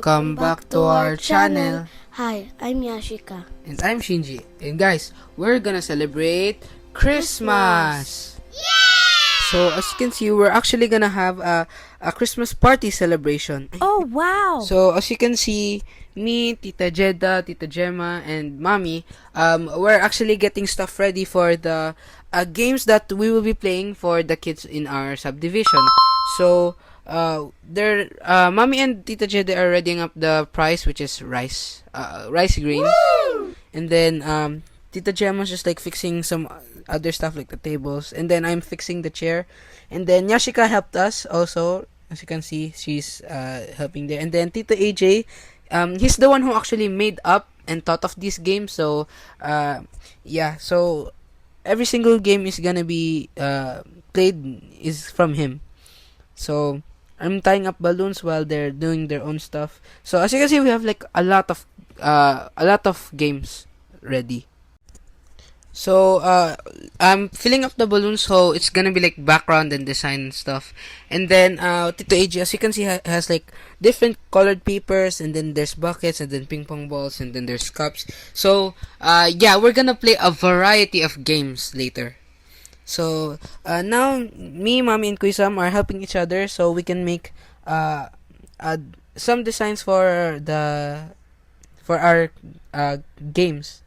Welcome back to our channel. Hi, I'm Yashika. And I'm Shinji. And guys, we're gonna celebrate Christmas. So as you can see, we're actually gonna have a Christmas party celebration. Oh, wow. So as you can see, me, Tita Jeddah, Tita Gemma, and Mommy, we're actually getting stuff ready for the games that we will be playing for the kids in our subdivision. So Mommy and Tita Jeddah are readying up the prize, which is rice grains. Woo! And then Tita Gemma's just like fixing some other stuff like the tables, and then I'm fixing the chair, and then Yashika helped us also. As you can see, she's helping there. And then Tito AJ, he's the one who actually made up and thought of this game. So so every single game is gonna be played is from him. So I'm tying up balloons while they're doing their own stuff. So as you can see, we have like a lot of games ready. So I'm filling up the balloons, so it's gonna be like background and design and stuff. And then Tito AJ, as you can see, has like different colored papers, and then there's buckets, and then ping pong balls, and then there's cups. So we're gonna play a variety of games later. So now me, Mommy, and Kuisam are helping each other so we can make some designs for our games.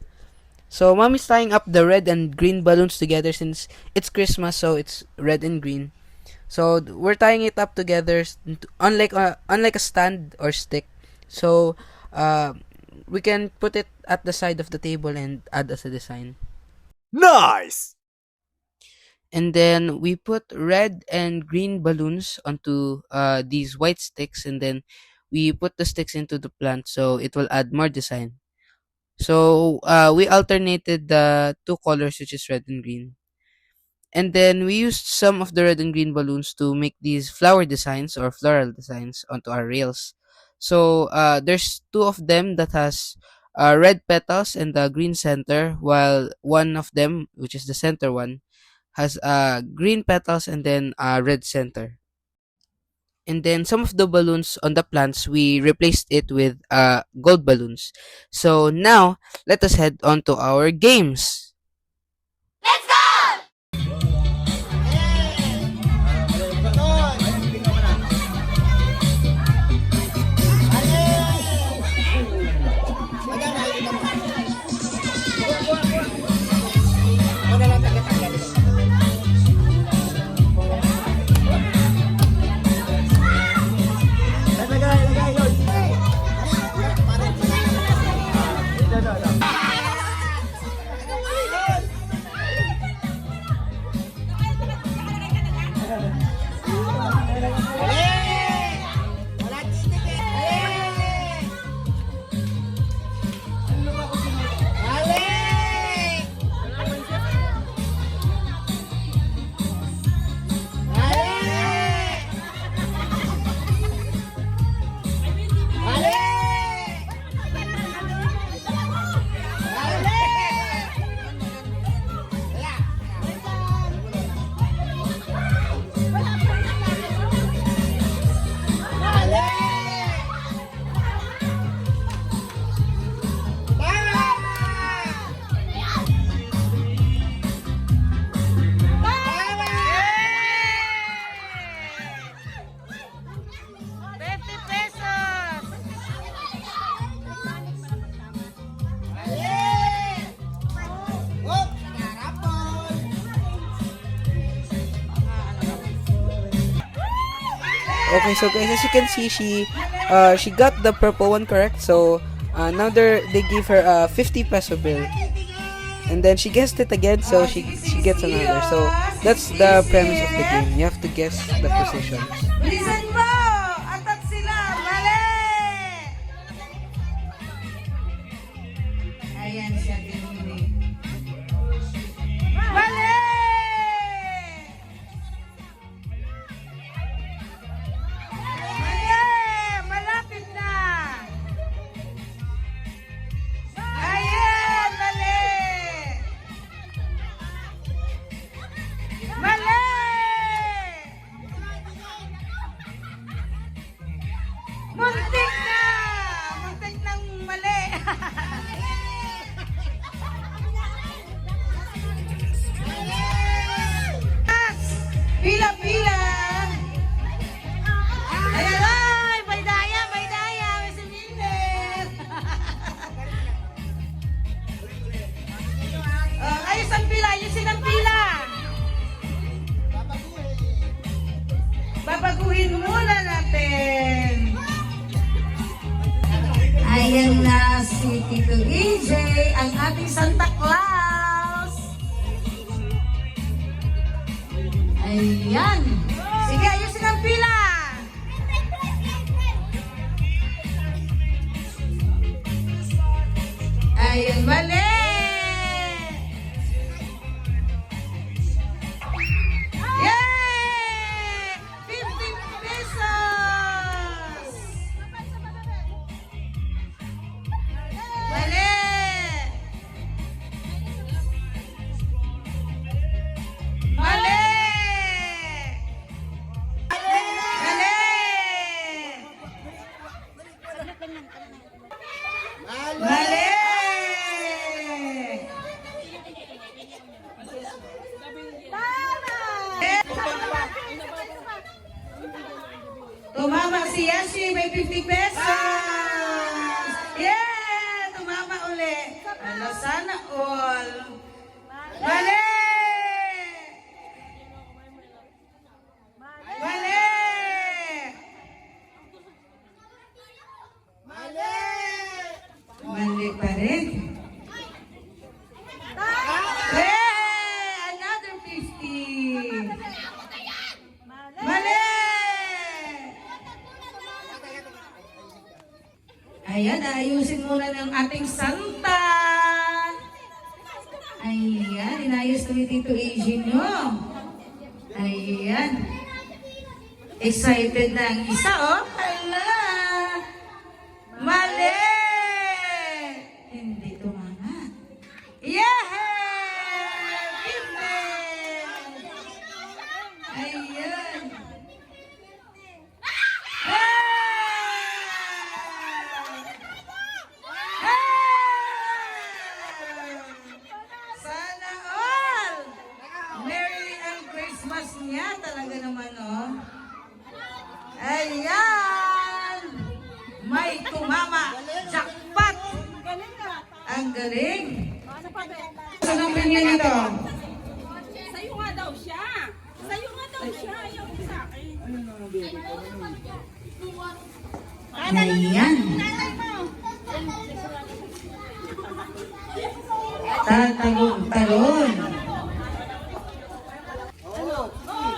So Mommy's tying up the red and green balloons together since it's Christmas, so it's red and green. So we're tying it up together, unlike a stand or stick. So we can put it at the side of the table and add as a design. Nice! And then we put red and green balloons onto these white sticks, and then we put the sticks into the plant so it will add more design. So we alternated the two colors, which is red and green. And then we used some of the red and green balloons to make these flower designs or floral designs onto our rails. So there's two of them that has red petals and the green center, while one of them, which is the center one, has green petals and then red center. And then some of the balloons on the plants, we replaced it with gold balloons. So now, let us head on to our games. Okay, so guys, as you can see, she got the purple one correct. So now they give her a 50 peso bill, and then she guessed it again, so she gets another. So that's the premise of the game. You have to guess the positions. Listen po! Atat sila! Mali! Ayan siya din. Mali! Mali! Malapit na! Ayan! Mali! Mali! 50 pesos! Yeah! Tumama uli. Ano, sana all. Mali! Mali! Mali pa rin. Hey! Another 50. Mali! Ayan, ayusin muna ng ating santa. Ayan, inayos ko ni Tito Asian nyo. Ayan. Excited na ang isa, oh. Hala! Mali! Hindi tumama. Yeah! Ayan. Sana all! Merry ang Christmas niya talaga naman, oh. Ayan! May tumama. Jackpot! Ang galing. Anong binili nito? Sa'yo nga daw siya. Sa'yo nga daw siya. Ayaw ko sa akin. Ayan. Tatalon-talon.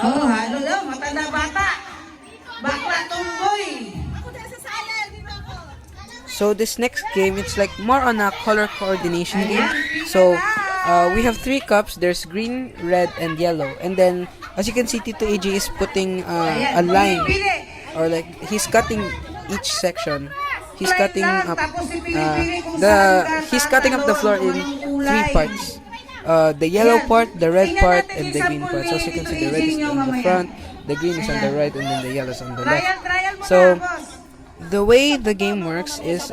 Oh, halo daw. Matanda bata. Bakla tumboy. So this next game, it's like more on a color coordination game. So we have 3 cups. There's green, red, and yellow. And then, as you can see, Tito AJ is putting a line, or like he's cutting each section. He's cutting up he's cutting up the floor in 3 parts. The yellow part, the red part, and the green part. So as you can see, the red is on the front, the green is on the right, and then the yellow is on the left. So the way the game works is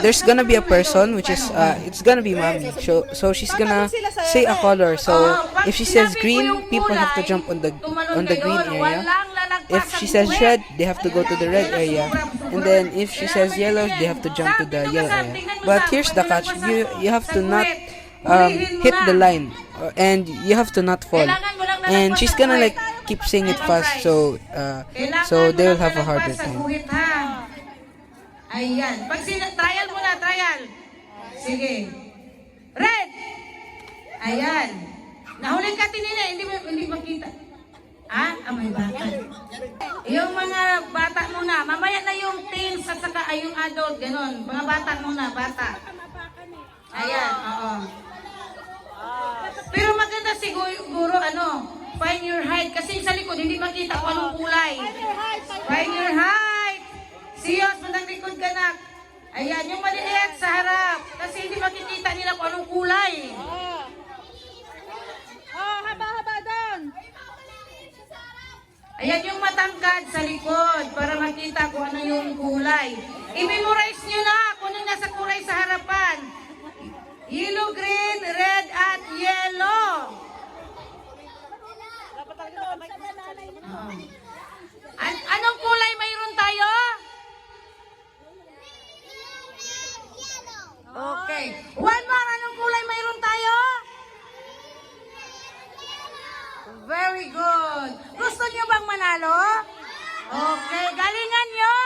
there's gonna be a person, which is it's gonna be mommy. So she's gonna say a color. So if she says green, people have to jump on the green area. If she says red, they have to go to the red area. And then if she says yellow, they have to jump to the yellow area. But here's the catch: you have to not hit the line, and you have to not fall. And she's gonna like keep saying it fast, so they will have a harder time. Ayan. Trial muna, trial. Sige. Red! Ayan. Nahuli ka tinina, hindi makita. May bata. Yung mga bata muna. Mamaya na yung teens at saka yung adult, ganon. Mga bata muna, bata. Ayan, oo. Pero maganda siguro, find your height. Kasi sa likod, hindi makita kung anong kulay. Find your height. Siyos, mandang likod ka na. Ayan, yung maliit sa harap. Kasi hindi makikita nila kung anong kulay. Haba-haba doon. Ayan yung matangkad sa likod para makita kung ano yung kulay. I-memorize nyo na kung ano nasa kulay sa harapan. Yellow, green, red, at yellow. Anong kulay mayroon tayo? Okay. One more. Anong kulay mayroon tayo? Very good. Gusto niyo bang manalo? Okay. Galingan niyo.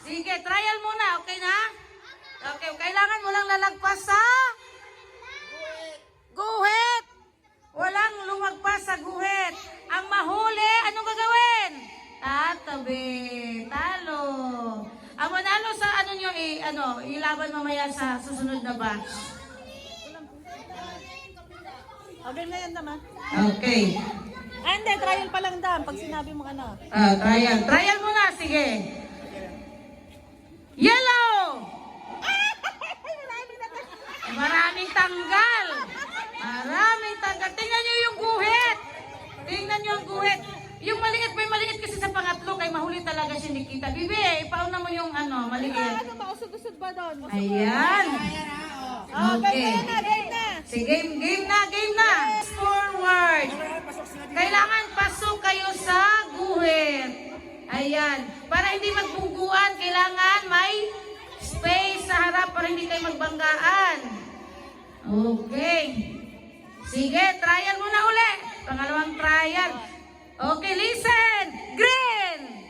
Sige, trial muna. Okay na? Okay. Kailangan mo lang lalagpas sa guhit. Walang lumagpas sa guhit. Ang mahuli, anong gagawin? Tatabi. Talo. Ang manalo sa ilaban mamaya sa susunod na batch. Okay na yan naman. Okay. Hindi, trial pa lang dam. Pag sinabi mo Trial. Trial muna, sige. Yellow! Maraming tanggal. Maraming tanggal. Tingnan nyo yung guhit. Tingnan nyo yung guhit. Yung maliit, may maliit kasi sa pangatlo, kay mahuli talaga siya nakita. Bibi, ipauna mo yung maliit. Mausog-usog ba doon? Ayan. Okay. Game na. Sige, game na. Forward. Kailangan pasok kayo sa guhit. Ayan. Para para hindi magbuguan, kailangan may space sa harap para hindi kayo magbanggaan. Okay. Sige, trial muna uli. Pangalawang trial. Okay, listen. Green.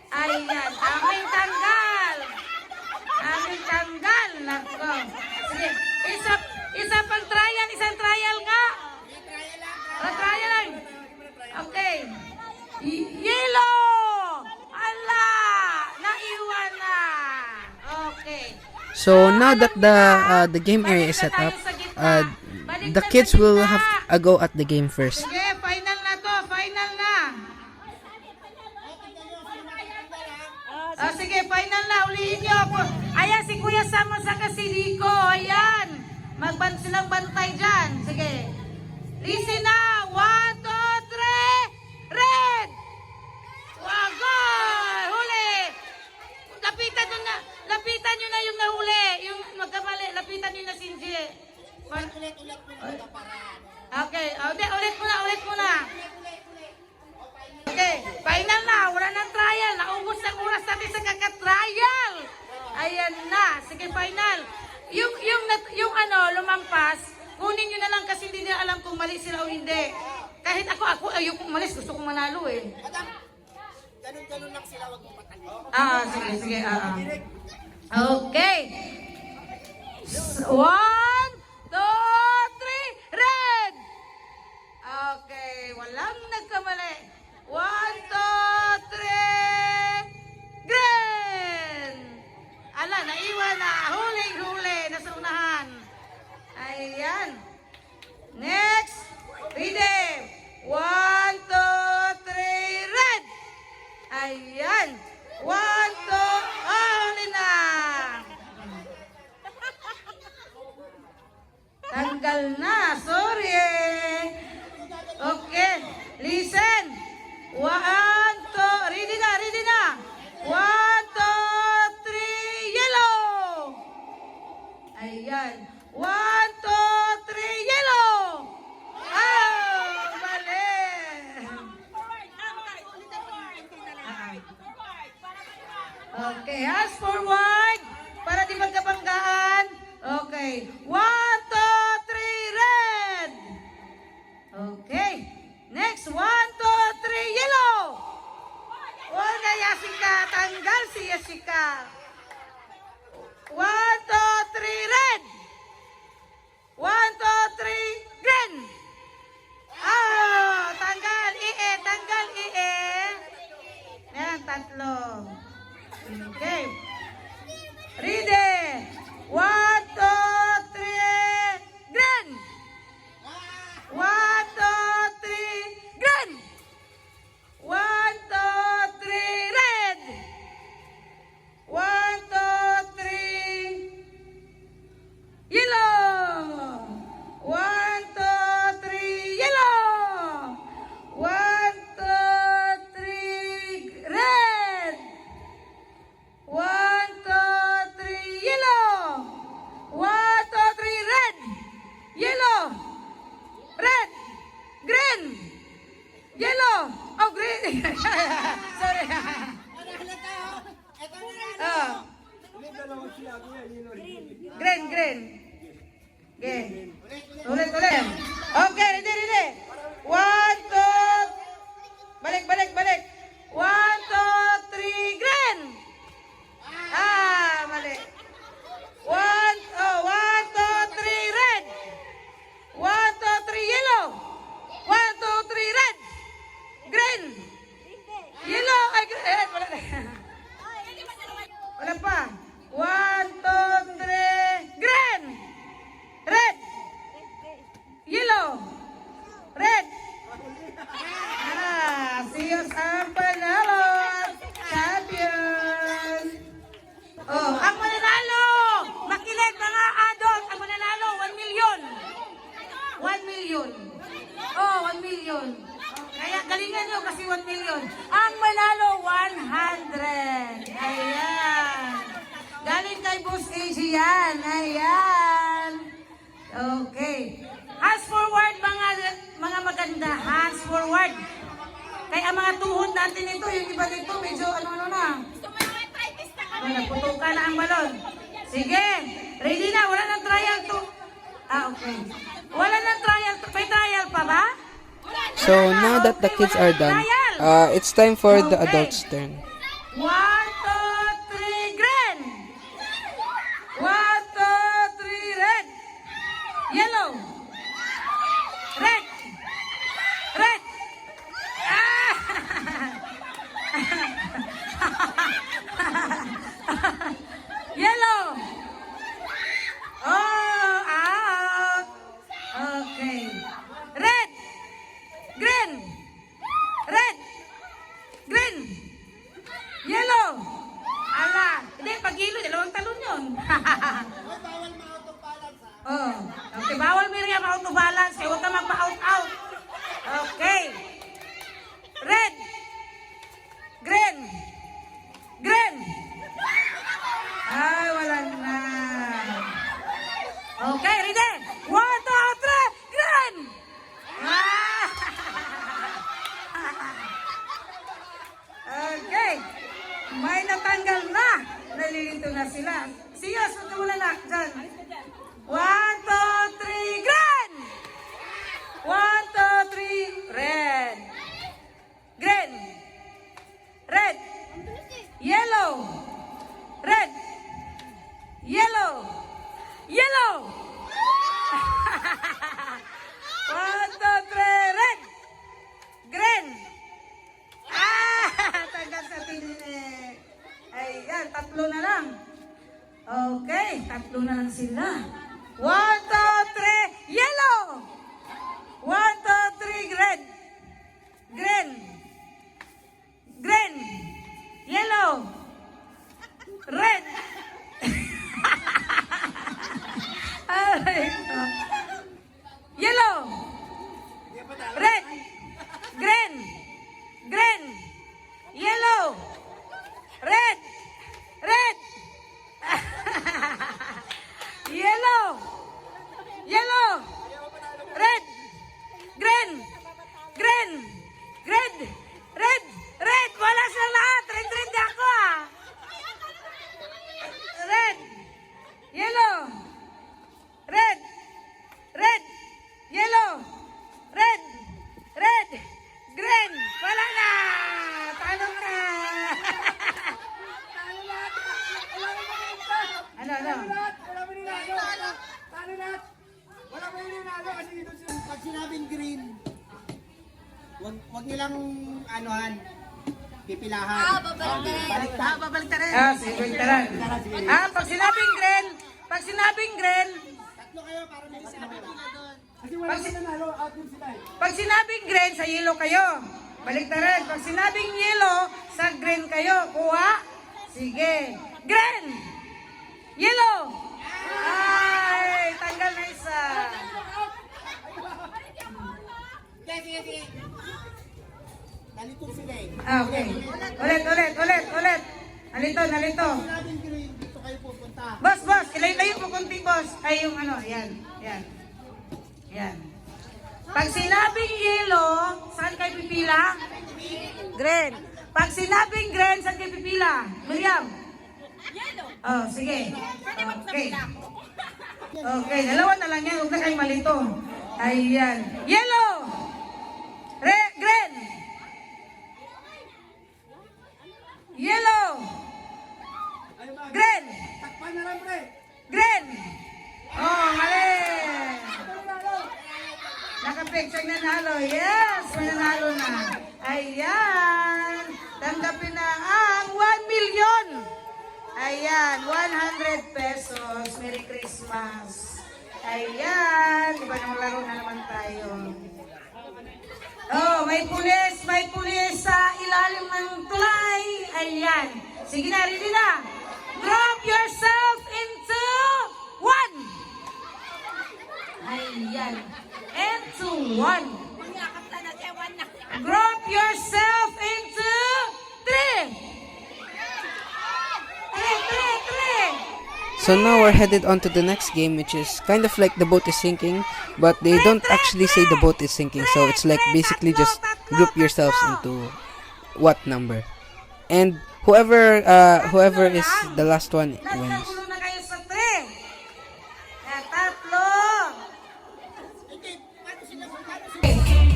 Ayan, aming tanggal. Aming tanggal. Nako. Sige, isa pang trial, isang trial nga. Trial lang. Okay. Yellow. Ala, naiwan na. Okay. So now that the game area is set up, the kids will have a go at the game first. Sige, final na to. Final na. Sige, final na. Ulihin nyo. Ayan, si Kuya Sama sa si Rico. Ayan. Silang bantay dyan. Sige. Listen na. 1, 2, 3. Red. Wagol. Huli. Lapitan nyo na yung nahuli. Yung magkamali. Lapitan nyo na Sinji. Okay. Ulit muna. Okay. Final na. Wala nang trial. Naubos ang oras natin sa kaka-trial. Ayan na. Sige, final. Yung lumampas, kunin nyo na lang kasi hindi nila alam kung mali sila o hindi. Kahit ako ayokong umalis. Gusto kong manalo eh. Ganun lang sila, wag mo patali. Sige. Okay. 1, 2, 3, red! Okay, walang nagkamali. 1, 2, 3, green! Ala, naiwan na. Huli, nasa unahan. Ayan. Next, ready. 1, 2, 3, red! Ayan. 1, 2, huli na. Tanggal na. Sorry. Okay. Listen. 1, 2. Ready na. 1, 2, 3. Yellow. Ayan. 1, 2, 3. Yellow. Mali. Okay. Hands forward. Para di magkabanggaan. Okay. 1, 2, 3, red. Okay. Next. 1, 2, 3, yellow. Wala, Yasika. Tanggal si Yasika. 1, 2, 3, red. 1, 2, 3, green. Tanggal. Tanggal. Yan, tatlo. Okay. Ready. 1, 2, 3, green. 1, 2, 3, green. 1, 2, 3, red. 1, 2, 3, yellow. 1, 2, 3, yellow. 1, 2, 3, red. 1, 2, 3, yellow. 1, 2, 3, red. Yellow. Red. Green. Yellow. Oh, green. Sorry. Green. Okay. Ulit. Okay, ready. 1, 2. Balik. 1, 2, 3, green. Mali. 1, 2, 3, red. 1, 2, 3, yellow. 1, 2, 3, red. Green. Yellow. Ay, green. Wala pa. 1, 2, 3, green. Red. Yellow. Red. Siyos ang panalo. Champion. Ang mananalo. Makinig mga adult. Ang mananalo, 1 million. 1 million. 1 million. Kaya galingan nyo kasi 1 million. Ang manalo, 100. Ayan. Galing kay Boss AG yan. Ayan. Okay. Hands forward mga maganda. Hands forward. Kaya ang mga tuhod natin ito, yung iba dito, medyo ano na. Nagputukan na ang balon. Sige. Ready na. Wala nang trial to. Okay. Wala nang trial to. May trial pa ba? So now that the kids are done, it's time for the adults' turn. 1, 2, 3, green! 1, 2, 3, red! Yellow! Red! Red! Ah! Yellow! Oh, out! Okay. Red! Green! Red! Green! Yellow! Ala! Hindi, pag-ilo, dalawang talon yun. Bawal ma-auto-balance ha. Oh, okay, bawal mo rin ma-auto-balance. Kaya huwag ka magpa-out-out. Okay. Red. Green. Green. Ay, wala na. Okay, ready? 1, 2, 3, green! Ah! Okay. May natanggal na. Nalilinto na sila. Siya, sunod mo na na. Diyan. 1, 2, 3, green! 1, 2, 3, red. Green. Red. Yellow. Red. Yellow. Yellow. 1, 2, 3, red. Green. Ah! Tagal sa tinik. Ayan, tatlo na lang. Okay, tatlo na lang sila. 1, 2, 3, yellow! 1, 2, 3, red. Green. Green. Yellow. Red. Ay, yellow. Red. Green. Green. Yellow. Red. Red. Yellow. Yellow. Red. Green. Green. Red. Red. Red. Wala sa lahat. Red. Red ako ah. Red. Yellow. Red. Red. Yellow. Red. Red. Green. Wala na. Tanong na. Ano? Wala mo ninalo kasi dito pag sinabing green, wag nilang anuhan, pipilahan. Baliktad. Babaliktaran. Sige, baliktaran. Pag sinabing green, Tatlo kayo para may sabi na doon. pag sinabing green, sa yellow kayo. Baliktaran. Pag sinabing yellow, sa green kayo. Kuha. Sige. Green. Yellow. Ay, tanggal na isa. Sige. Nalitong sila eh. Okay. Ulit. Nalito. Sinabing green, dito kayo pupunta. Boss, ilayo po kunti, boss. Ay, yung ano, yan. Pag sinabing yellow, saan kayo pipila? Green. Pag sinabing green, saan kayo pipila? Miriam? Yellow. Oh, sige. Pwede Okay. magkabila ako. Okay, dalawa na lang yan. Huwag na kayong malito. Ayan. Yellow! Green! Yellow! Green! Takpan na lang, pre. Green! Oh, mali! Nakapicture na nalo. Yes! May nanalo na. Ayan! Tanggapin na ang 1 million! Ayan, 100 pesos. Merry Christmas. Ayan, iba nang laro na naman tayo. Oh, may pulis sa ilalim ng tulay. Ayan. Sige na, ready na. Drop yourself into 1. Ayan. Into 1. Yakap na ewan na. Drop yourself into 3. 3. So now we're headed on to the next game, which is kind of like the boat is sinking, but they don't actually say the boat is sinking. So it's like basically just group yourselves into what number. And whoever is the last one wins. Nagkagulo na kayo sa 3. Tatlo.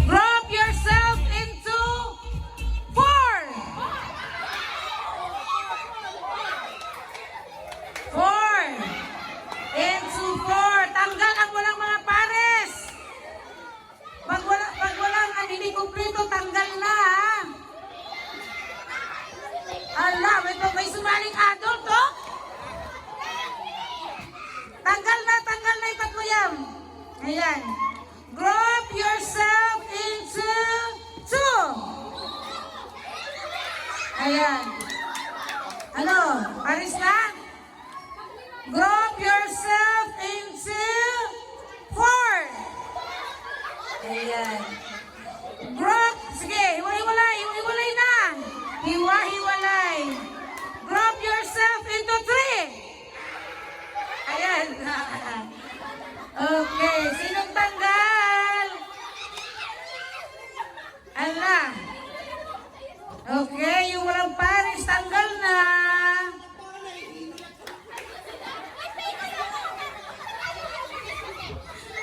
Group yourself into 4. 4. Into 4. Tanggal ang walang mga pares. Pag walang hindi kumpleto, tanggal na ha. Ala, may sumaling adult, oh. Tanggal na yung tatlo yan. Ayan. Group yourself into 2. Ayan. Ano? Paris na? Group yourself into 4. Ayan. Group, sige, hiwa-hiwalay na. Hiwa-hiwalay. Group yourself into 3. Ayan. Okay, sinong tanggal? Ala. Okay, yung walang pares, tanggal na.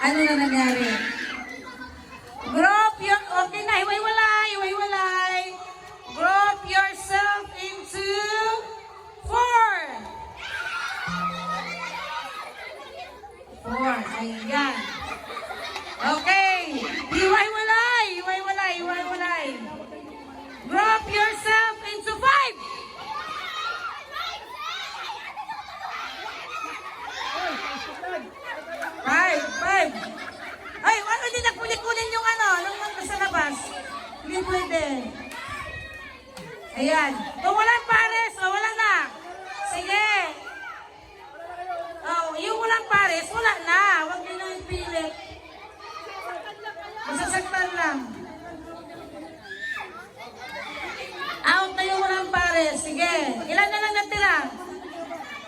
Ano na nangyari? Group your, okay na, hiwa-hiwalay. Group yourself into 4. 4, ayan. Okay, hiwa-hiwalay. Group yourself into 5. 5. Ay, ano hindi nagkunin yung ano, nung nasa labas? Hindi pwede. Ayan. Kung walang pares, wala na. Sige. Oh, yung walang pares, wala na. Huwag nyo nang ipilit. Masasaktan lang. Out na yung walang pares. Sige. Ilan na lang natira?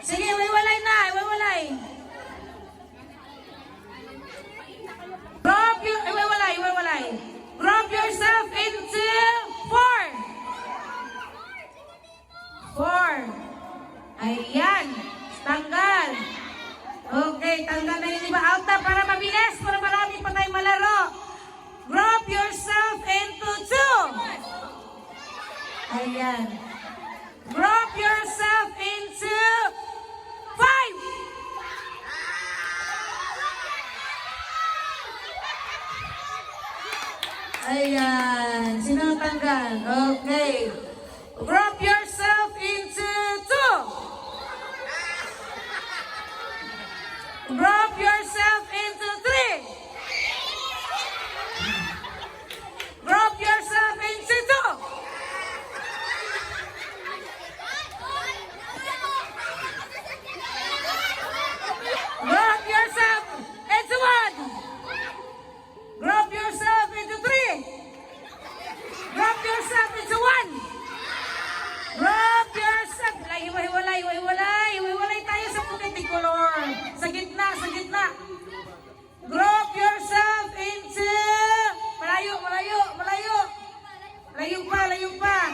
Sige, iwalay na. Iwalay. Iwalay. Group yourself into 4. 4. Ayan. Tanggal. Okay, tanggal na yung iba. Out na para mabilis. Para marami pa tayong malaro. Group yourself into 2. Ayan. Group yourself into 5. Ayan. Sino tanggal? Okay. Group yourself into 2. Group yourself into 3. Group yourself into 2. Group yourself into 1. Group yourself into 3. Group yourself into 1. Group yourself. Hiwa-hiwalay tayo sa puti color. Sa gitna. Group yourself into... Malayo. Layo pa.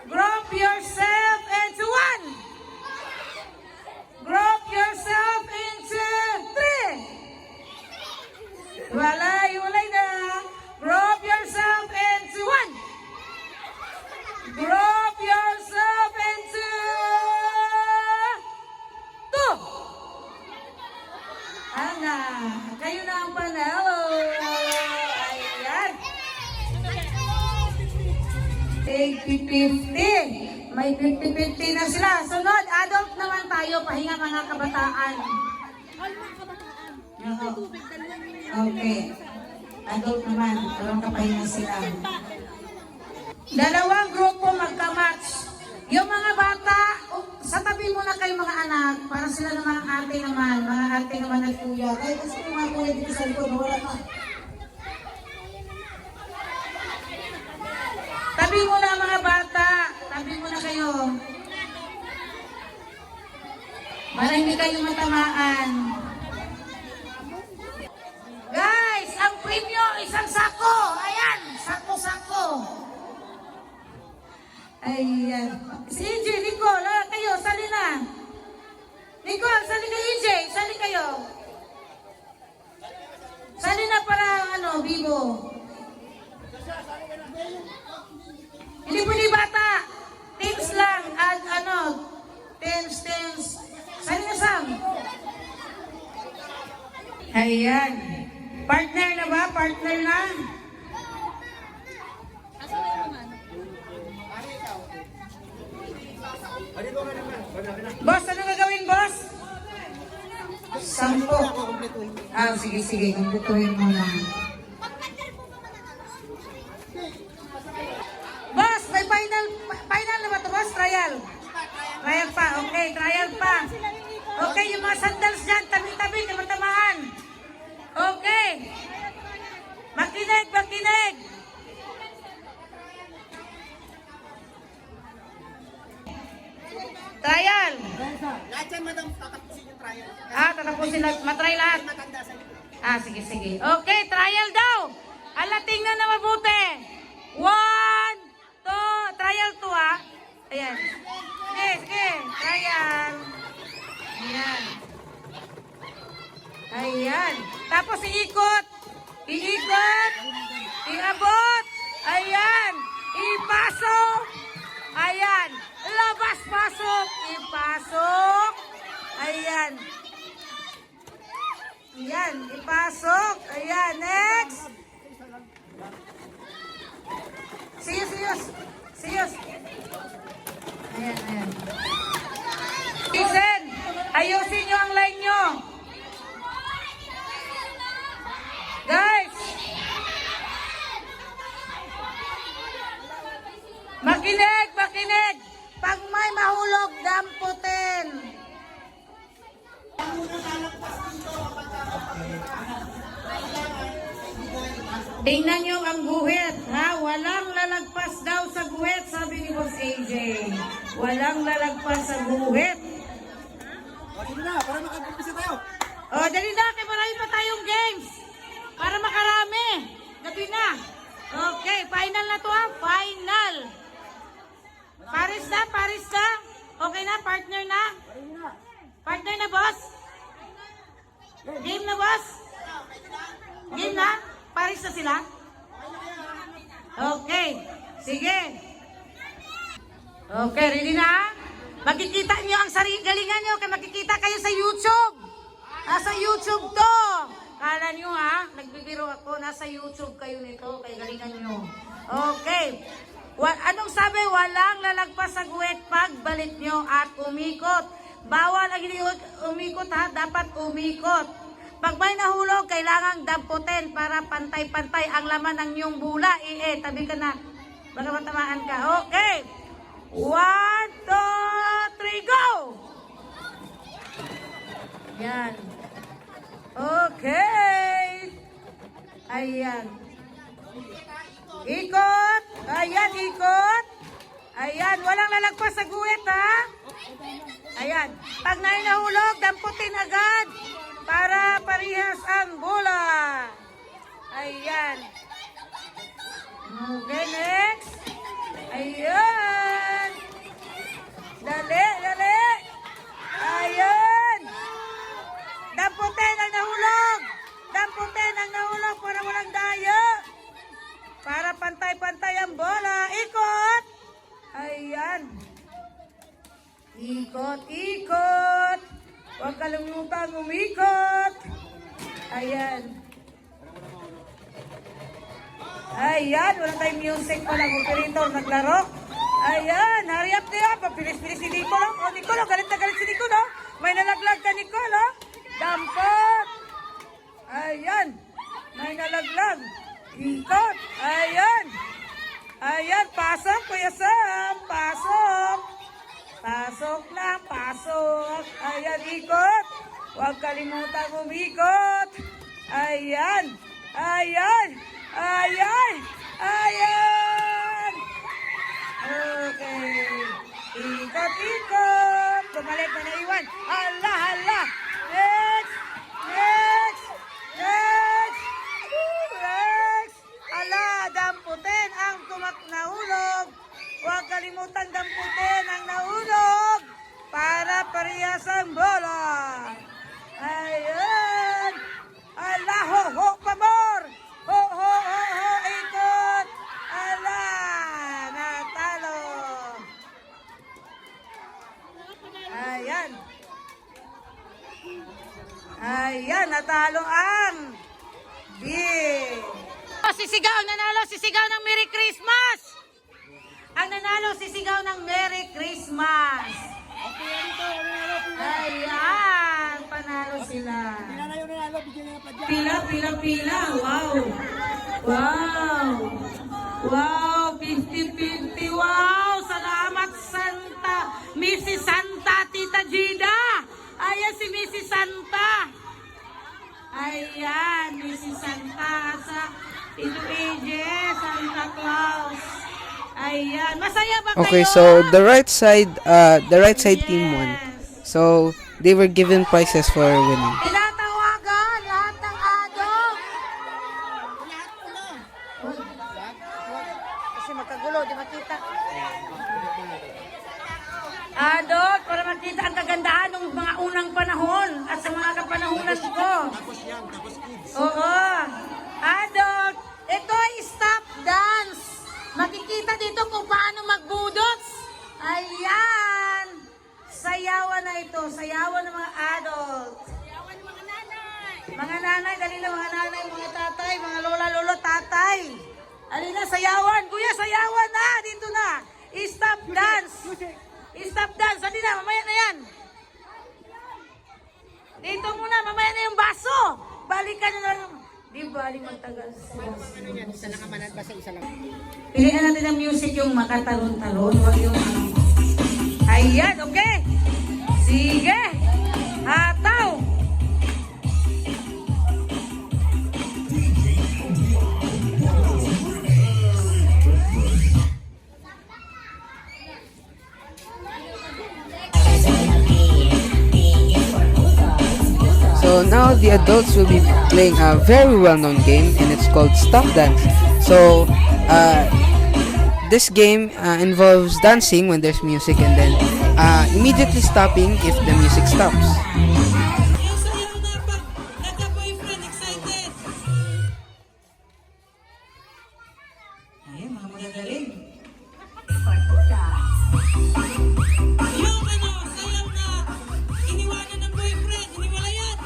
Group yourself into 1. Group yourself into 3. Hiwalay na. Group yourself into 1. Group yourself into 2. Ana, kayo na ang panalo. Ayan. Take 50. May 50-50 na sila. Sunod, adult naman tayo. Pahinga mga kabataan. Okay. Adult naman. Parang kapahinga sila. Dalawang grupo magka-match. Yung mga bata, sa tabi muna kayo mga anak, para sila naman ang ate naman, mga ate naman at kuya. Kaya kasi yung mga kuya dito sa likod, wala na. Tabi muna mga bata, tabi muna kayo. Para hindi kayo matamaan. Guys, ang premyo, isang sako. Ayan, sako-sako. Ayan. Si EJ, Nicole, kayo, sali na. Nicole, sali ka EJ, sali kayo. Sali na para, Bibo. Hindi pwede bata. Teams lang, at teams. Sali na, Sam. Ayan. Partner na ba? Partner na? Boss, ano gagawin, boss? 10. Sige. Kumpletuhin mo na. Boss, may final na ba ito, boss? Trial pa. Okay, trial pa. Okay, yung mga sandals dyan, tabi-tabi, kamatamaan. Okay. Makinig. Trial. Lahat yan, madam, tatapusin yung trial. Tatapusin lahat. Matry lahat. Sige. Okay, trial daw. Tingnan na mabuti. 1, 2, trial 2 Ayan. Sige. Trial. Ayan. Tapos iikot. Iabot. Ayan. Ipasok. Ayan. Labas, pasok. Ipasok. Ayan. Ipasok. Ayan, next. Serious. Ayan. Listen, ayusin nyo ang line nyo. Guys. Makinig. Pag may mahulog, damputin. Tingnan nyo ang guhit, ha? Walang lalagpas daw sa guhit, sabi ni Boss AJ. Walang lalagpas sa guhit. Sige na, para makapagpisa tayo. Dali na, kaya marami pa tayong games. Para makarami. Gabi na. Okay, final na to, ha? Final. Paris na. Okay na, partner na? Partner na, boss? Game na, boss? Game na? Paris na sila? Okay. Sige. Okay, ready na? Makikita nyo ang galingan nyo kaya makikita kayo sa YouTube. Nasa YouTube to. Kala nyo ha, nagbibiro ako, nasa YouTube kayo nito, kaya galingan nyo. Okay. Anong sabi? Walang lalagpas sa guwet pag balit nyo at umikot. Bawal ang umikot ha, dapat umikot. Pag may nahulog, kailangang damputin para pantay-pantay ang laman ng iyong bula. Tabi ka na. Baka matamaan ka. Okay. 1, 2, 3, go! Yan. Okay. Ayan. Ikot. Ayan. Walang lalagpas sa guwit, ha? Ayan. Pag nahulog, damputin agad. Para parehas ang bola. Ayan. Okay, next. Ayan. Dali. Ayan. Damputin ang nahulog para walang daya. Para pantay-pantay ang bola. Ikot. Ayan. Ikot. Huwag kalimutan umikot. Ayan. Wala tayong music pala. Operator, naglaro. Ayan, hurry up niya. Papilis-pilis si Nicolo. Nicolo, galit na galit si Nicolo. May nalaglag ka, Nicolo. Dampot. Ayan. May nalaglag. Ikot. Ayan, pasok, Kuya Sam. Pasok lang, pasok. Ayan, ikot. Huwag kalimutan umikot. Ayan. Okay. Ikot. Bumalik na naiwan. Hala. Next. Hala, damputin ang nahulog. Huwag kalimutan Nanalo ang B. Sisigaw, ang nanalo, sisigaw ng Merry Christmas! Ang nanalo, sisigaw ng Merry Christmas! Ayan, panalo sila. Nanalo yung nanalo, bigyan niya ng padya. Pila, pila, pila. Wow. Wow. Wow, 50-50. Wow, salamat Santa. Mrs. Santa, Tita Gina. Ayan si Mrs. Santa. Ayan, Mrs. Santa. Sa Tito AJ, Santa Claus. Ayan, masaya ba kayo? Okay, so the right side team won. So they were given prizes for winning. Tinatawagan lahat ng adult. Kasi magkagulo, di makita. Adult, para makita ang kagandahan ng mga unang panahon at sa mga kapanahunan ko. Oo. Adult, ito ay stop dance. Makikita dito kung paano magbudots. Ayan. Sayawan na ito. Sayawan ng mga adult. Sayawan ng mga nanay. Mga nanay, dali na mga nanay, mga tatay, mga lola, lolo, tatay. Alin na, sayawan. Kuya, sayawan na. Dito na. Stop dance. Stop dance. Dali na, mamaya na yan. Dito muna, mamaya na yung baso. Balikan nyo na lang. Di baling magtagal. Isa lang kamanat, basta isa lang. Pilihan natin ang music yung makatalon-talon. Huwag yung Ayan, okay. Sige. Hataw. So now the adults will be playing a very well-known game, and it's called Stop Dance. So this game involves dancing when there's music, and then immediately stopping if the music stops. Yung sayaw na pag nagka-boyfriend, excited. Ayun, mga magagaling. Yung sayaw na iniwanan ng boyfriend, iniwalayan.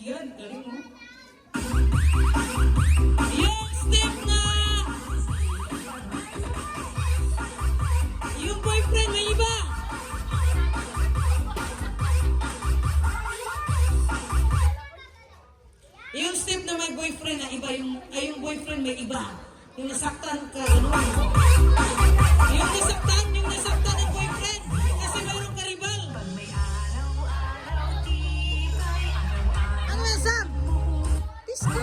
Ayun, galing mo. Yung step na yung boyfriend may iba. Yung step na may boyfriend na iba, yung boyfriend may iba. Yung nasaktan ka, gano'n. Yung nasaktan ng boyfriend kasi mayroong karibal. Ano yan, Sam? Disco.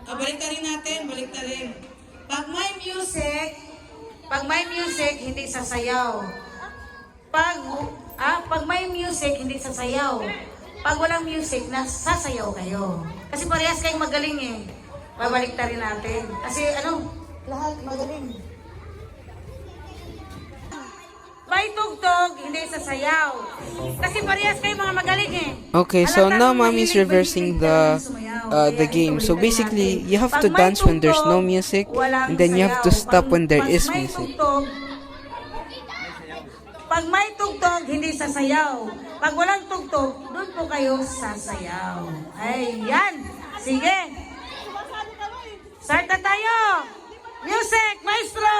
Baliktarin natin, baliktarin. Pag may music, hindi sasayaw. Pag may music, hindi sasayaw. Pag walang music, nasasayaw kayo. Kasi parehas kayong magaling eh. Babaliktarin natin. Kasi lahat magaling. May tugtog, hindi sasayaw. Kasi parehas kayong mga magaling eh. Okay, so Halatang now mommy's mahilig reversing sumayaw. the Kaya game. ito, So balikan basically, natin. you have to Pag may dance when there's no tugtog, music, walang and then you have to sayaw. stop when there is Pag may music. tugtog, pag may tugtog, hindi sasayaw. Pag walang tugtog, doon po kayo sasayaw. Ayan. Sige. Start na tayo. Music, maestro.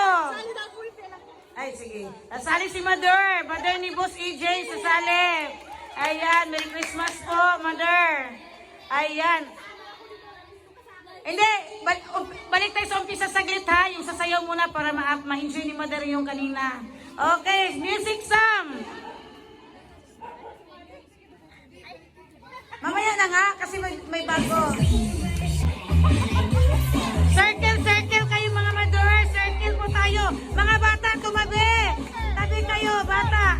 Ay, sige. Sasali si Mother. Mother ni Boss AJ, sasali. Ayan, Merry Christmas po, Mother. Ayan. Hindi, balik tayo sa umpisa saglit ha. Yung sasayaw muna para ma-enjoy ni Mother yung kanina. Okay, music, Sam. Mamaya na nga, kasi may bago. Circle, circle kayo mga Mother. Circle po tayo. Mga bata, tumabi. Tabi kayo, bata.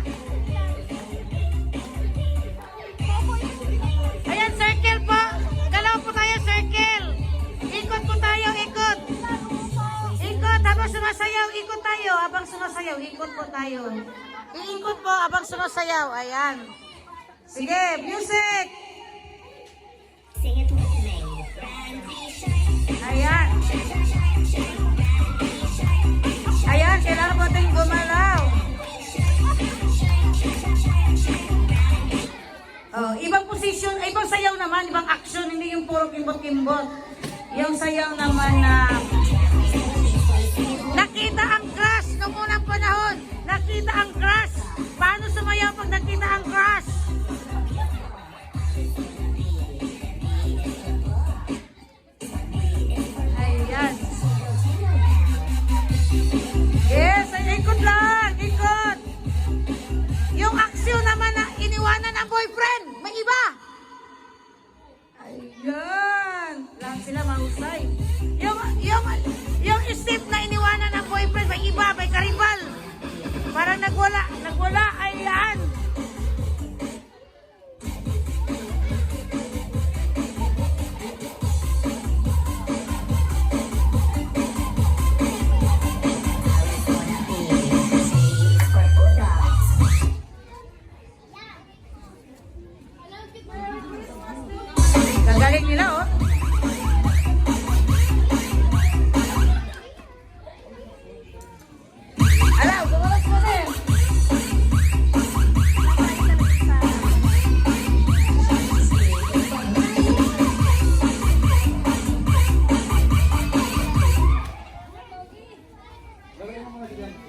Ayan, circle po. Galaw po tayo, circle. Ikot po tayo, ikot. Ikot, habang sumasayaw, ikot tayo. Habang sumasayaw, ikot po tayo. Iikot po abang sumasayaw. Ayan. Sige, music! Ayan. Ayan, kailangan po natin gumalaw. Oh, ibang position, ibang sayaw naman, ibang action, hindi yung puro kimbot-kimbot. Yung sayaw naman na nakita ang crush noong unang panahon. Nakita ang crush. Paano sumayaw pag nakita ang crush? Ayan. Yes, ay ikot lang, ikot. Yung aksyon naman na iniwanan ang boyfriend, may iba. Ayan. Lang sila mahusay. Yung step na iniwanan ng boyfriend, may iba, may karibal. Parang nagwala, ayan. Gagaling nila, oh. Alaw, gumawas mo na yun.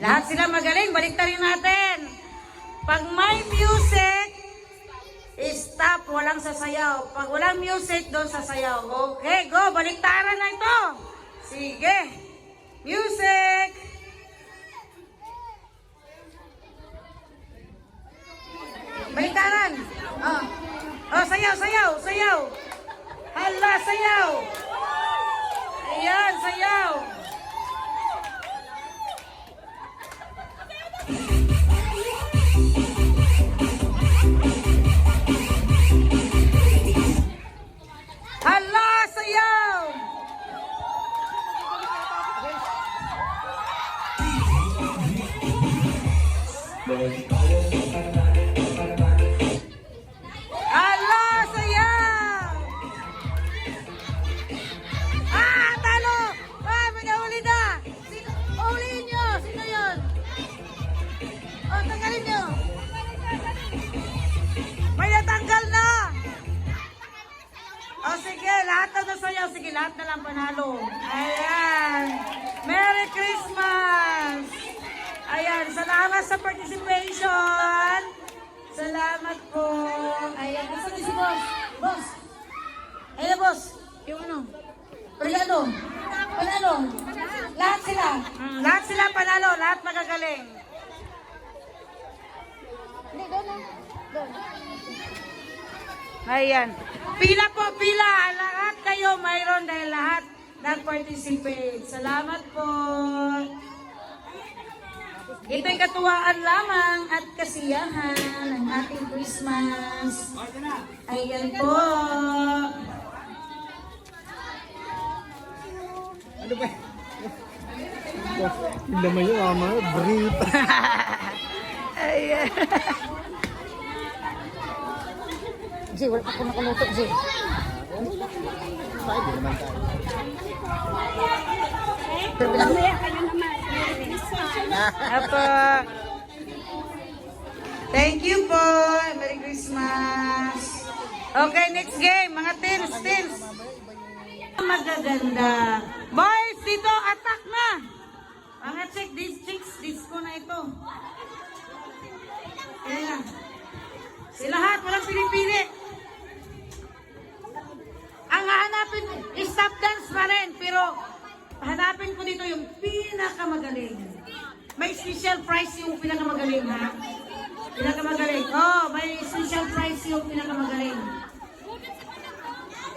Lahat sila magaling, baliktarin natin. Pag may music, stop, walang sasayaw. Pag walang music, doon sasayaw. Okay, go, baliktaran na ito. Sige. Music. Baliktaran. Oh, sayaw. Hala, sayaw. Ayan, sayaw. Hala, sayaw. Hala, sayaw. Talo. May nahuli na. Ulihin nyo. Sino yun? Tanggalin nyo. May natanggal na. Sige, lahat na nasayaw. Sige, lahat na lang panalo. Ayan. Merry Christmas. Ayan, salamat sa participation. Salamat po. Ayan, nasa si boss? Boss. Ayan, boss. Yung ano? Regalo. Panalo. Lahat sila. Lahat sila panalo. Lahat magagaling. Ayan. Pila po, pila. Lahat kayo mayroon dahil lahat nag-participate. Salamat po. Ito'y katuwaan lamang at kasiyahan ng ating Christmas. Ayan po. Ano ba? Yung laman yun, ama. Brief. Ayan. Jay, wala ako nakuluto, Jay. Pwede naman tayo. Pero bilang Apa. Thank you po. Merry Christmas. Okay, next game. Mga teens. Magaganda. Boys, dito, attack na. Mga chicks, disco na ito. Ayan. Sila lahat, walang pinipili. Ang hahanapin, stop dance pa rin, pero hanapin ko dito yung pinakamagaling. May special prize yung pinakamagaling, ha? Pinakamagaling. Oh, may special prize yung pinakamagaling.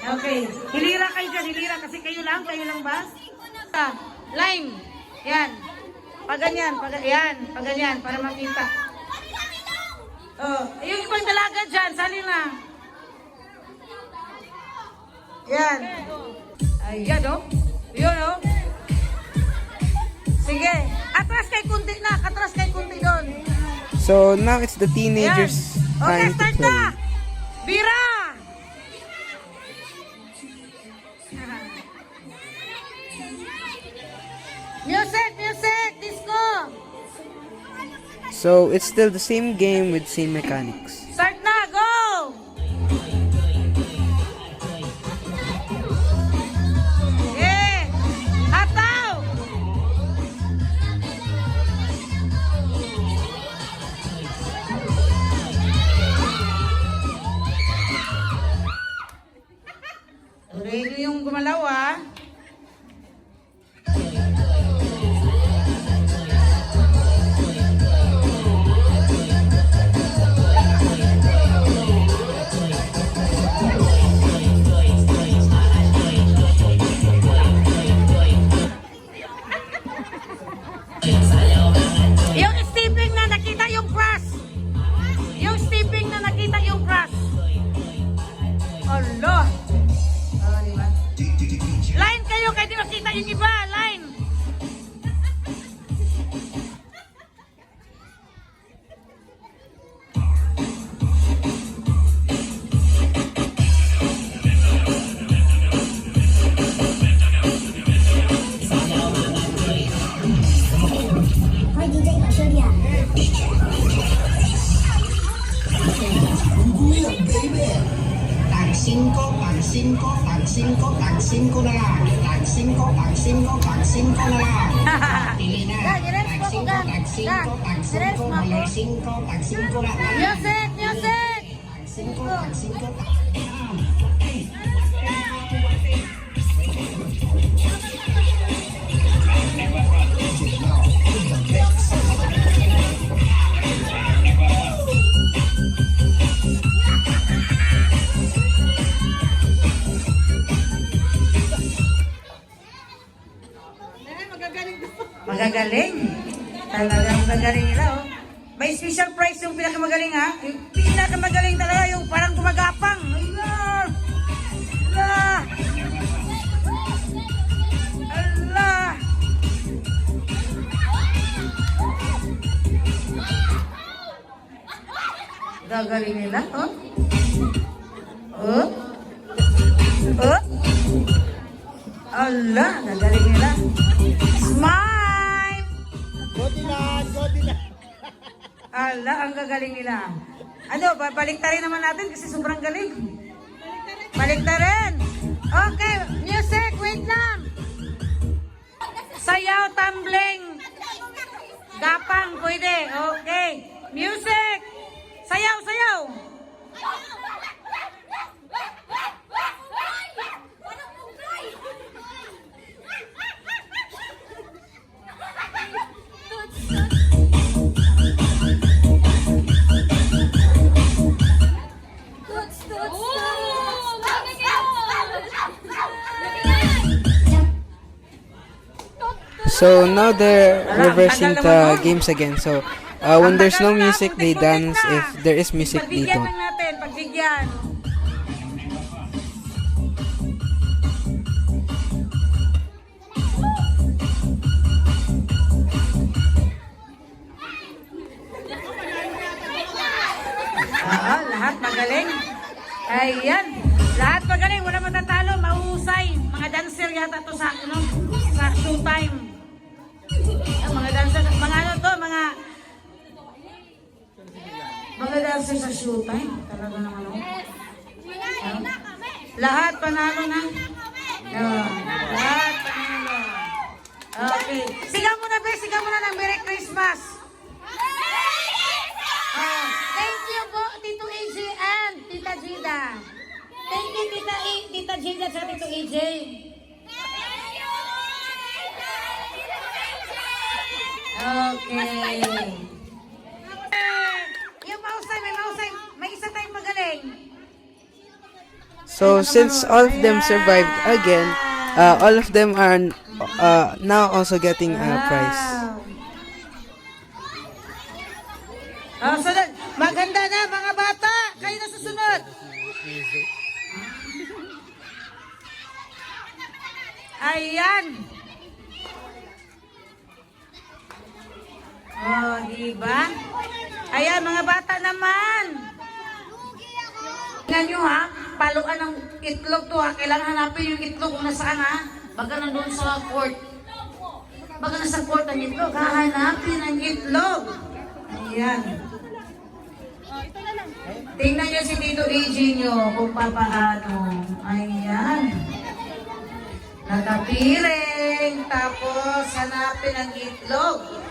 Okay. Hilira kayo dyan, hilira. Kasi kayo lang ba? Line. Yan. Paganyan, paganyan, para makita. Oh, yung ibang dalaga dyan, sali na. Yan. Ayan, oh. Yun, oh. Sige. Atras kay kunti na. Katras kay kunti doon. So now it's the teenagers' Okay, time to start play. na! Bira! Music, disco! So it's still the same game with same mechanics. Start na, go! Yeah! Hataw! Ready yung gumalaw ah. Yung stepping na nakita yung cross. Yung stepping na nakita yung cross. Allah. Oh, diba? Line kayo, kaya di makita yung iba. Line. Tag 5, tag 5, tag 5, tag 5 na lang. Tag 5, tag 5, tag 5 na lang. Pili na. Tag 5, tag 5, tag 5, malay 5, tag 5 na lang. Music, music. Tag 5, tag 5, tag 5. Magagaling. Talagang magagaling nila, oh. May special prize yung pinakamagaling, ha? Yung pinakamagaling talaga, yung parang gumagapang. Allah! Allah! Allah! Gagaling nila, oh. Oh? Oh? Allah, gagaling nila. Smile! Allah, ang gagaling nila. Ano, baliktarin naman natin kasi sobrang galing. Baliktarin! Okay, music, wait lang. Sayaw, tumbling. Gapang, pwede. Okay. Music! Sayaw, sayaw! So now they're reversing the games again. So when there's no music, they dance. If there is music, they Pagbigyan don't. lang natin, pagbigyan. Lahat magaling. Ayan. Lahat magaling. Wala matatalo. Mahusay. Mga dancer yata to sa, ano, sa showtime. Mga dancer. Mga ano to, mga dancer sa showtime. Talaga naman, ano. Lahat panalo na. Lahat panalo. Okay. Sigaw mo na, be. Sigaw mo na ng Merry Christmas. Thank you po, Tito AJ and Tita Gida. Thank you, Tita Gida sa Tito AJ. Okay. Yung mausay, may isa tayong magaling. So since all of them survived again, all of them are now also getting a prize. Sunod. Maganda na mga bata. Kayo na susunod. Ayan. Oh, diba? Ayan, mga bata naman. Tingnan nyo ha, paluan ng itlog to ha. Kailangan hanapin yung itlog kung nasaan ha. Baka nandun sa court. Baka nasa court ang itlog. Hahanapin ang itlog. Ayan. Tingnan nyo si Tito AJ nyo kung papaano. Ayan. Nakapiring. Tapos hanapin ang itlog.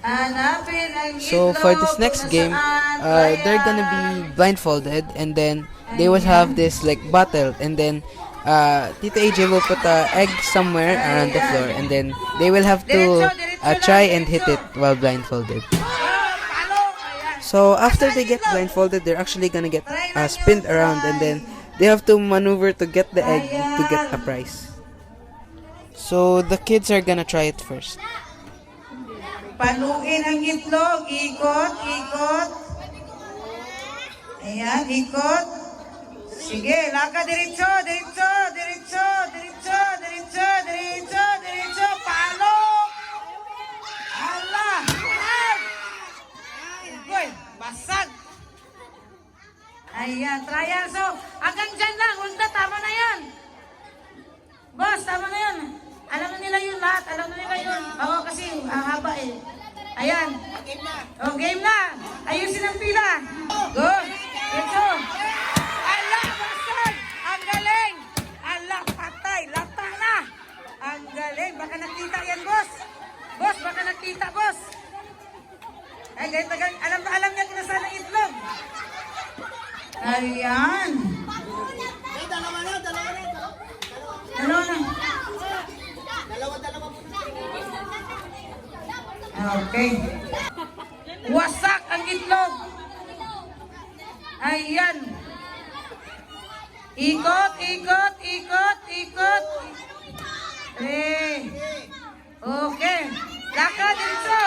Hanapin ang itlog. So for this next kung game, nasaan. they're gonna be blindfolded, and then they will have this like bottle, and then Tita AJ will put a egg somewhere around the floor, and then they will have to try and hit it while blindfolded. So after they get blindfolded, they're actually gonna get spinned around, and then they have to maneuver to get the egg to get a prize. So the kids are gonna try it first. Paluin ang itlog. Ikot, ikot. Ayan, ikot. Sige, laka diretso, diretso, diretso, diretso, diretso, diretso, diretso. Palo! Ala! Ay! Uy, basag! Ayan, trial. So, hanggang dyan lang. Ulta, tama na yan. Boss, tama na yan. Alam na nila yun lahat. Alam na nila yun. Oo, kasi haba eh. Ayan. O, game na. Ayusin ang pila. Go. Ito. Ala, basag. Ang galing. Ala, patay. Lata na. Ang galing. Baka nakita yan, boss. Boss, baka nakita, boss. Ay, ganit na ganit. Alam niya kung nasaan ang itlog. Ayan. Dalawa na. Dalawa na. Okay. Wasak ang itlog. Ayan. Ikot, ikot, ikot, ikot. Okay. Laka, diretso.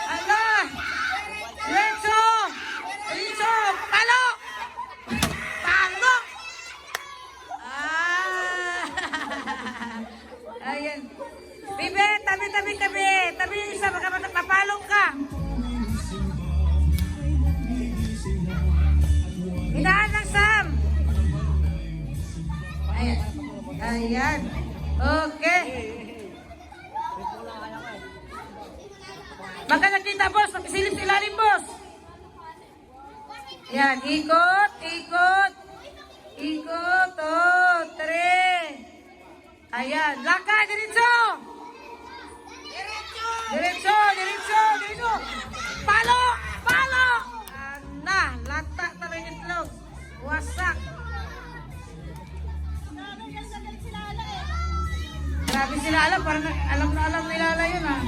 Ala. Diretso. Diretso. Palo. Palo. Ayan. Bibe, tabi. Tabi yung isa, baka mapalong ka. Hinaan lang, Sam. Ayan. Okay. Baka nakita, boss. Pakisilip sa ilalim, boss. Ayan. Ikot, ikot. Ikot. Oh, 3. Ayan. Laka, diretso. Diretso, diretso, diretso. Palo, palo. Nah, lata talaga yung itlog. Wasak. Grabe sila alam, parang alam na alam nila yun ha.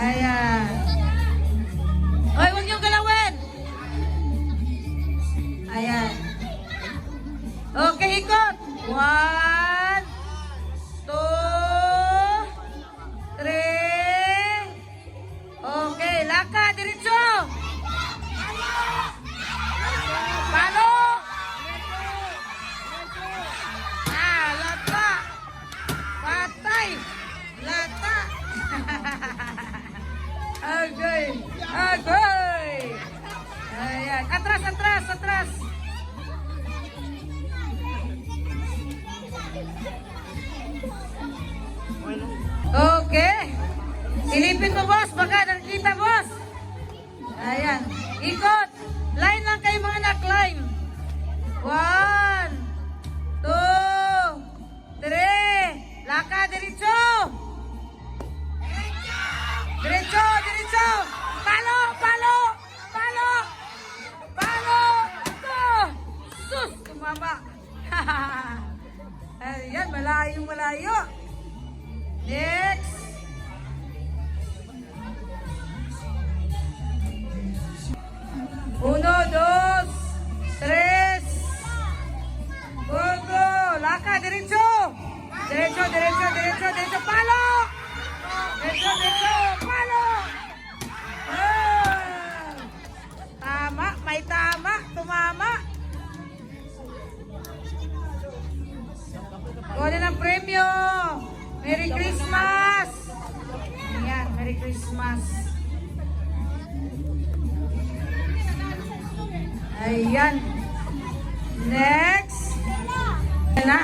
Ayan. Hoy, huwag niyong galawin. Ayan. Okay, ikot. 1, 2, 3. Okay, laka, diretso. Palo. Lata. Patay. Lata. Agay. Agay. Ayan. Atras, atras, atras. Okay. Silipin mo, boss. Baka nakita, boss. Ayan. Ikot. Line lang kayo mga anak. Line. 1, 2, 3. Laka, diretso. Diretso, diretso. Palo, palo. Palo. Palo. Sus, tumama. Ayan, malayo, malayo. Next. Uno, dos, tres. Go, go. Laka, diretso. Diretso, diretso, diretso, diretso. Palo. Diretso, diretso. Palo. Tama, may tama. Tumama. Kuha na ng premyo. Merry Christmas. Ayan. Next. Ayan na.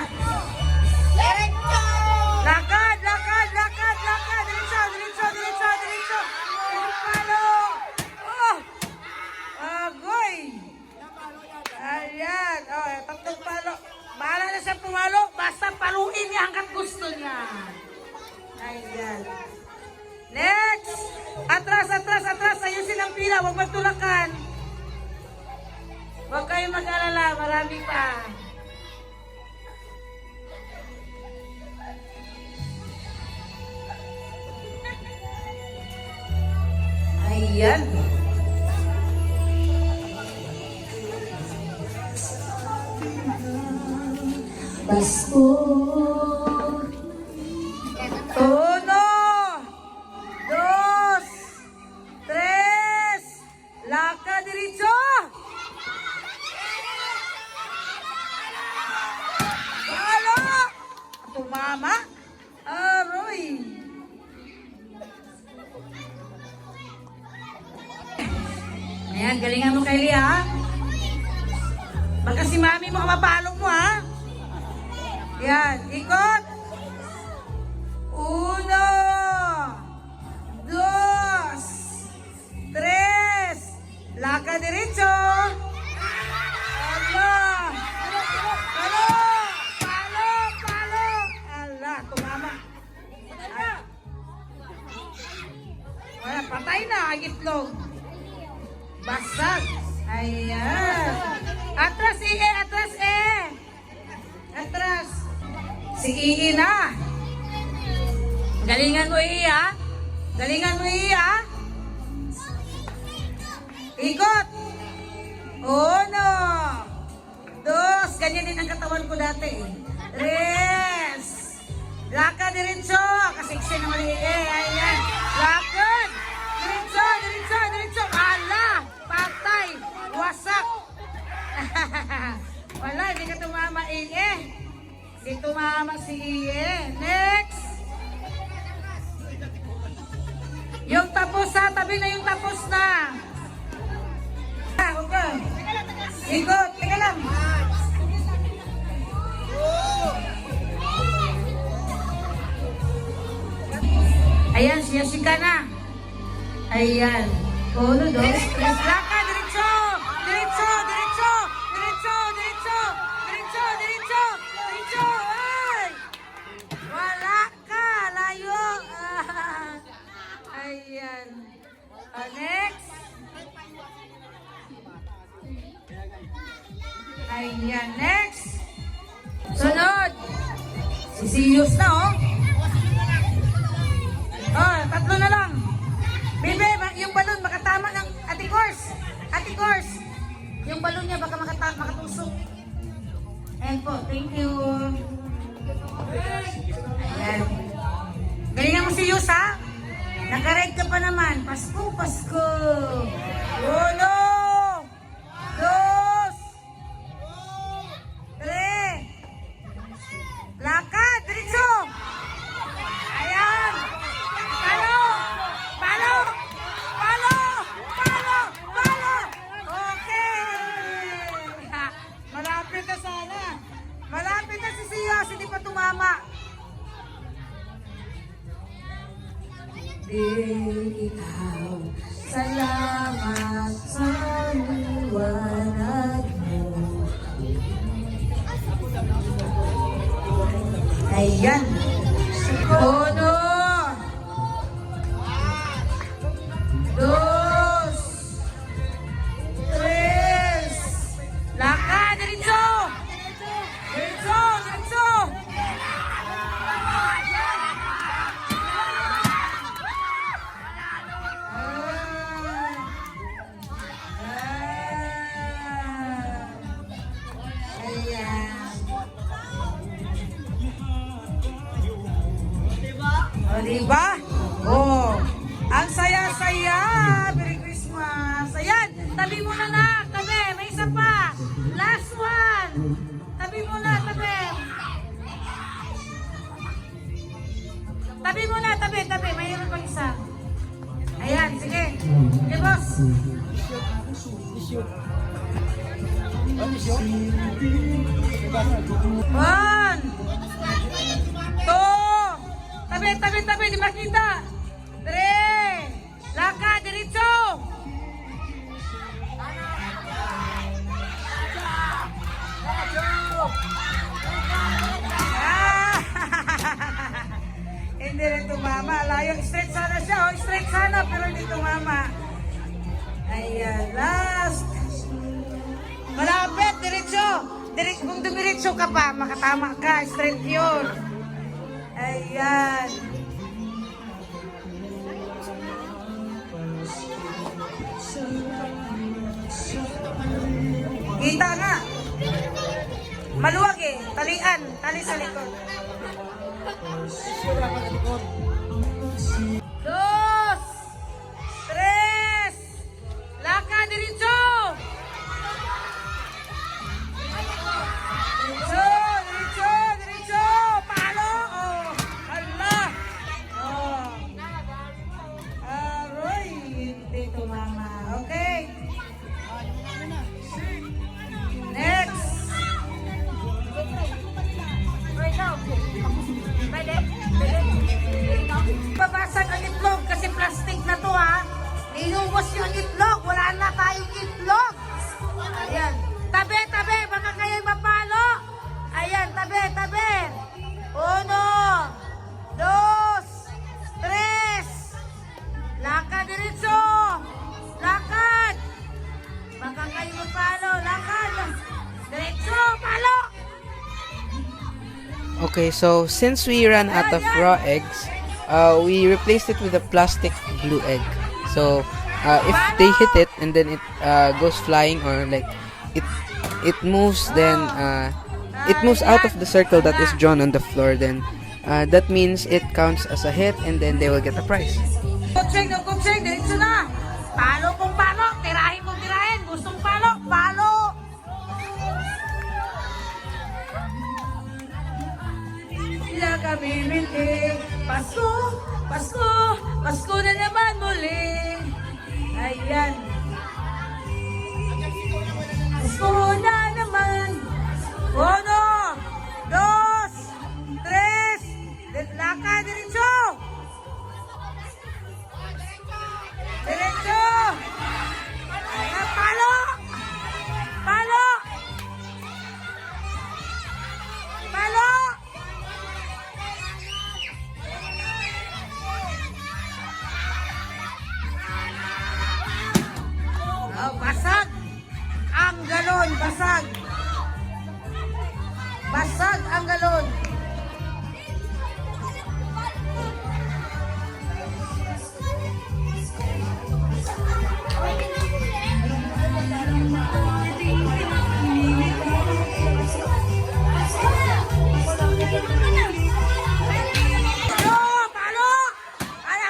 Lakad, lakad, lakad, lakad. Diretso, diretso, diretso, diretso. Palo. Oh. Agoy. Ayan. Oh, tatlong palo. Bahala na siya pumalo. Basta paluin niya hanggat gusto niya. Ayan. Next. Atras, atras, atras. Ayusin ang pila. Huwag magtulakan. Huwag kayong mag-alala. Marami pa. Ayan. Pasko. Uno, dos, tres, lakad diretso. Palo. Tumama. Aroy. Ayan, galingan mo kay Lia, ha? Baka si mami mo mapalong mo, ha? Yan, ikot. Uno, dos, tres, lakad diretso. Allah. Palo, palo, palo. Allah, tumama. Wala, patay na ang itlog. Basag. Ayan. Atras, atras, atras. Si Ii na. Galingan mo, Ii, ha? Galingan mo, Ii, ha? Ikot. Uno. Dos. Ganyan din ang katawan ko dati, eh. Tres. Lakad diretso. Kasiksi naman, Ii. Ayan. Lakad. Diretso, diretso, diretso. Ala. Patay. Wasak. Wala, hindi ka tumama, Ii. Hindi tumama si Ii. Next. Yung tapos, ha? Tabi na yung tapos na. Okay. Ikot. Teka lang. Ayan, siya na. Ayan. Uno, dos, tres. Lakad, diretso. Diretso, diretso. Diretso, diretso. Diretso, diretso. Diretso. Ay! Wala ka. Layo. Ayan. Next. Ayan. Next. Sunod. Sisiyos na, oh. Oh, tatlo na lang. Bebe, yung balon makatama ng Ate Kors. Ate Kors. Yung balon niya baka makatusok. Ayan po, thank you. Ayan. Galingan mo si Yus, ha? Naka-red ka pa naman. Pasko, Pasko. Uno. Dos. Tres. Lakad, diretso. Ayan. Palo. Palo. Palo. Palo. Palo. Okay. Malapit na sana. Malapit na si Siyos. Hindi pa tumama. Ikaw, salamat sa liwanag mo. Ayan. Uno. Dos. Tres. Lakad, diretso. Diretso, diretso. O, diba? Oh, ang saya-saya. Merry Christmas. Ayan, tabi mo na. Tabi, may isa pa. Last one. Tabi mo na, tabi. Tabi mo na, tabi. Mayroon pang isa. Ayan, sige. Okay, boss. One. Two. Tabi, di makita. Three. Lakad, diretso. Ah! Hindi rin tumama. Layo. Straight sana siya. Oh. Straight sana, pero hindi tumama. Ayan. Last. Malapit. Diretso. Kung dumiretso ka pa, makatama ka. Straight yun. Ayan. Kita nga. Maluwag eh. Talian. Tali sa likod. Dos. Tres. Lakad diretso. Diretso. Palo. Oh. Hala. Oh. Aroy. Hindi tumama. Okay. Next. Babasag ang itlog kasi plastic na to ha. Inubos yung itlog. Wala na tayong itlog. Ayan. Tabi. Baka kayo'y mapalo. Ayan. Tabi. Uno. Dos. Tres. Lakad diretso. Lakad. Baka kayo mapalo. Lakad. Diretso. Palo. Okay, so since we ran out of raw eggs, we replaced it with a plastic glue egg. So if they hit it and then it goes flying, or like it moves, then it moves out of the circle that is drawn on the floor, then that means it counts as a hit, and then they will get a prize. Kutsing, diretso na. Palo kung palo. Tirahin kung tirahin. Gustong palo. Sila kami minti. Pasko na naman muli. Ayan. Pasko na naman. Uno, dos, tres. Lakad diretso. Diretso. Palo. Oh, basag ang galon. Basag ang galon. Palo! Ala,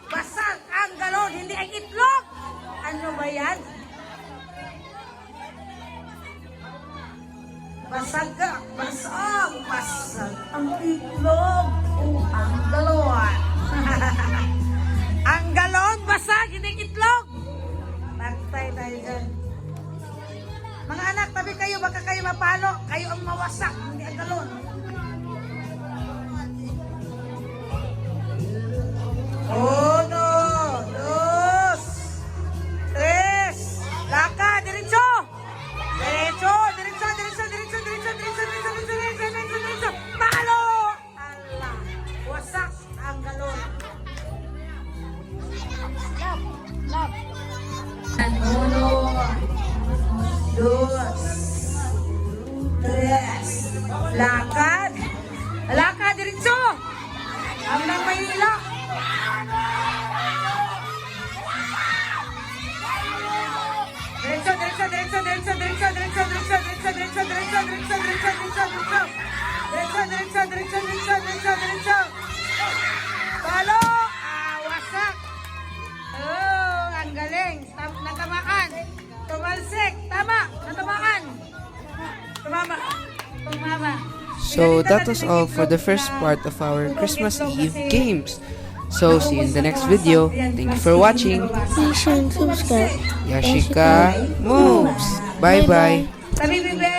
basag ang galon, hindi ang itlog. Ano ba yan? Basag ang itlog o ang galon. Ang galon, basag, hindi itlog. Magtay tayo dyan. Mga anak, tabi kayo, baka kayo mapalo. Kayo ang mawasak, hindi ang galon. Uno, dos, tres. Lakad, diretso. Palo! Allah, wasak ang galon. Love. Uno, dos, tres. Lakad. Lakad, diretso. Hanggang Maynila. Diretso. Palo! Wasak! Oh, ang galing. Natamaan. Tumalsik. Tama. Natamaan. Tumama. So that was all for the first part of our Christmas Eve games. So see you in the next video. Thank you for watching. Please share and subscribe. Yashika moves. Bye-bye. Sabi, Bibi,